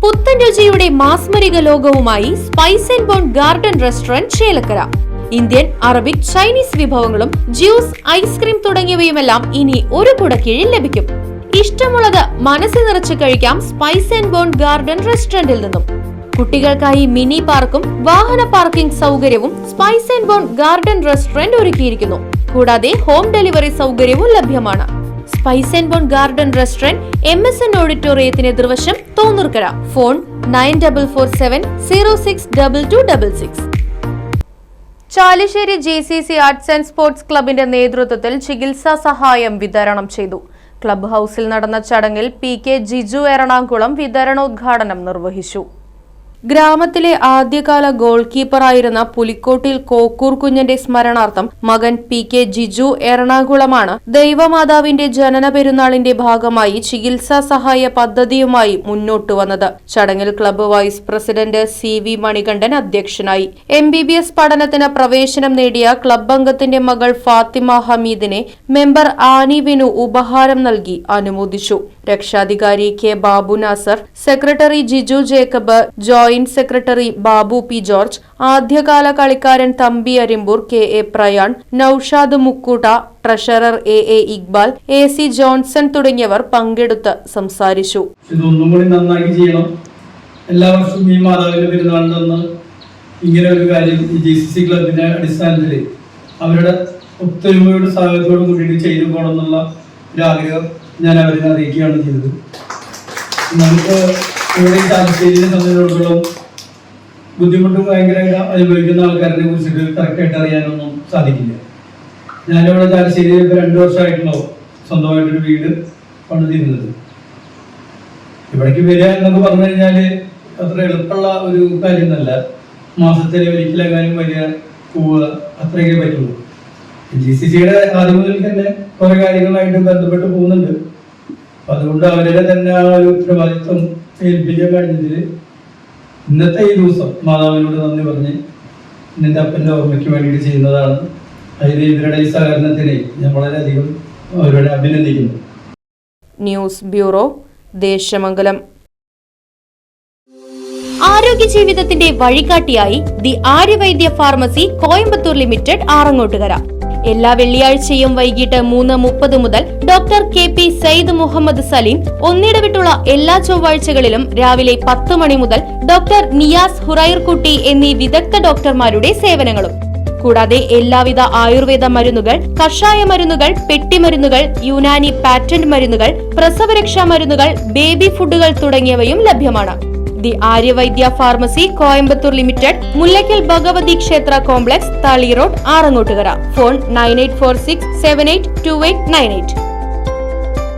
പുത്തൻ രുചിയുടെ മാസ്മരിക ലോകവുമായി spice and bone garden restaurant Chelakkara. Indian, Arabic, Chinese വിഭവങ്ങളും ജ്യൂസ്, ഐസ്ക്രീം തുടങ്ങിയവയുമെല്ലാം ഇനി ഒരു കുടക്കീഴിൽ ലഭിക്കും. ഇഷ്ടമുള്ളത് മനസ്സിൽ നിറച്ച് കഴിക്കാം സ്പൈസ് ആൻഡ് ബോൺ ഗാർഡൻ റെസ്റ്റോറന്റിൽ നിന്നും. കുട്ടികൾക്കായി മിനി പാർക്കും വാഹന പാർക്കിംഗ് സൗകര്യവും Spice and bone garden Restaurant ഒരുക്കിയിരിക്കുന്നു. കൂടാതെ ഹോം ഡെലിവറി സൗകര്യവും ലഭ്യമാണ്. Spice and bone garden Restaurant MSN ഓഡിറ്റോറിയത്തിന് എതിർവശം Thonnurkara. Phone 9447062266. Chalissery GCC arts and sports ക്ലബിന്റെ നേതൃത്വത്തിൽ ചികിത്സാ സഹായം വിതരണം ചെയ്തു. ക്ലബ് ഹൌസിൽ നടന്ന ചടങ്ങിൽ PK ജിജു എറണാകുളം വിതരണോദ്ഘാടനം നിർവഹിച്ചു. ഗ്രാമത്തിലെ ആദ്യകാല ഗോൾ കീപ്പറായിരുന്ന പുലിക്കോട്ടിൽ കോക്കൂർ കുഞ്ഞന്റെ സ്മരണാർത്ഥം മകൻ PK ജിജു എറണാകുളമാണ് ദൈവമാതാവിന്റെ ജനന പെരുന്നാളിന്റെ ഭാഗമായി ചികിത്സാ സഹായ പദ്ധതിയുമായി മുന്നോട്ടു വന്നത്. ചടങ്ങിൽ club vice president CV Manikandan അധ്യക്ഷനായി. MBBS പഠനത്തിന് പ്രവേശനം നേടിയ ക്ലബ്ബ് അംഗത്തിന്റെ മകൾ ഫാത്തിമ ഹമീദിനെ മെമ്പർ ആനി വിനു ഉപഹാരം നൽകി അനുമോദിച്ചു. രക്ഷാധികാരി K Babu Nasar, secretary Jiju Jacob, joint secretary Babu P George, ആദ്യകാല കളിക്കാരൻ Thampi Arimpur, KA Prayan, Noushad Mukkutta, treasurer AA Iqbal, AC Johnson തുടങ്ങിയവർ പങ്കെടുത്ത് സംസാരിച്ചു. ഇതൊന്നും കൂടി നന്നാക്കി ചെയ്യണം. എല്ലാ വർഷവും ഈ മാതാവിന്റെ പെരുന്നാളിന് ഇങ്ങനെ ഒരു കാര്യം ഈ GCC ക്ലബിന്റെ അടിസ്ഥാനത്തിൽ അവരുടെ ഒത്തൊരുമയോടും സഹകരണത്തോടും കൂടിയിട്ട് ചെയ്തു പോകണം എന്നുള്ള ഒരു ആഗ്രഹം ഞാൻ അവരെ അറിയിക്കുകയാണ് ചെയ്തത്. നമുക്ക് ഇവിടെ ചാലിശ്ശേരിയെ സംബന്ധിച്ചിടത്തോളം ബുദ്ധിമുട്ട് ഭയങ്കരമായിട്ട് അനുഭവിക്കുന്ന ആൾക്കാരെ കുറിച്ചിട്ട് കറക്റ്റായിട്ട് അറിയാനൊന്നും സാധിക്കില്ല. ഞാനിവിടെ ചാലിശ്ശേരിയിൽ 2 വർഷമായിട്ടുണ്ടാവും സ്വന്തമായിട്ടൊരു വീട് പണിതിരുന്നത്. ഇവിടേക്ക് വരിക എന്നൊക്കെ പറഞ്ഞു കഴിഞ്ഞാൽ അത്ര എളുപ്പമുള്ള ഒരു കാര്യമൊന്നുമല്ല. മാസത്തിൽ ഒരിക്കലെങ്ങാനും വരിക, പോവുക, അത്രയൊക്കെ പറ്റുള്ളൂ. GCCയുടെ ആദ്യം മുതൽ തന്നെ കുറെ കാര്യങ്ങളായിട്ട് ബന്ധപ്പെട്ട് പോകുന്നുണ്ട്. അപ്പൊ അതുകൊണ്ട് അവരുടെ തന്നെ ആ ഒരു ഉത്തരവാദിത്വം ഏൽപ്പിക്കാൻ കഴിഞ്ഞതിൽ ഇന്നത്തെ ഈ ദിവസം മാതാവിനോട് നന്ദി പറഞ്ഞ് നിന്റെ അപ്പന്റെ ഓർമ്മയ്ക്ക് വേണ്ടിയിട്ട് ചെയ്യുന്നതാണ്. അതിന് ഇവരുടെ ഈ സഹകരണത്തിനെ ഞാൻ വളരെയധികം അവരുടെ അഭിനന്ദിക്കുന്നു. News bureau, Desamangalam. ആരോഗ്യ ജീവിതത്തിന്റെ വഴികാട്ടിയായി the Aryavaidya pharmacy Coimbatore limited Arangottukara. എല്ലാ വെള്ളിയാഴ്ചയും വൈകിട്ട് 3:30 മുതൽ ഡോക്ടർ KP സയ്യിദ് മുഹമ്മദ് സലീം, ഒന്നിടവിട്ടുള്ള എല്ലാ ചൊവ്വാഴ്ചകളിലും രാവിലെ 10 മണി മുതൽ ഡോക്ടർ നിയാസ് ഹുറൈർകുട്ടി എന്നീ വിദഗ്ധ ഡോക്ടർമാരുടെ സേവനങ്ങളും. കൂടാതെ എല്ലാവിധ ആയുർവേദ മരുന്നുകൾ, കഷായ മരുന്നുകൾ, പെട്ടിമരുന്നുകൾ, യുനാനി പാറ്റന്റ് മരുന്നുകൾ, പ്രസവരക്ഷാ മരുന്നുകൾ, ബേബി ഫുഡുകൾ തുടങ്ങിയവയും ലഭ്യമാണ്. The Aryavaidya pharmacy Coimbatore limited, Mullackal Bhagavathi ക്ഷേത്ര കോംപ്ലക്സ്, താളി റോഡ്, ആറങ്ങോട്ടുകര. ഫോൺ 9846782898.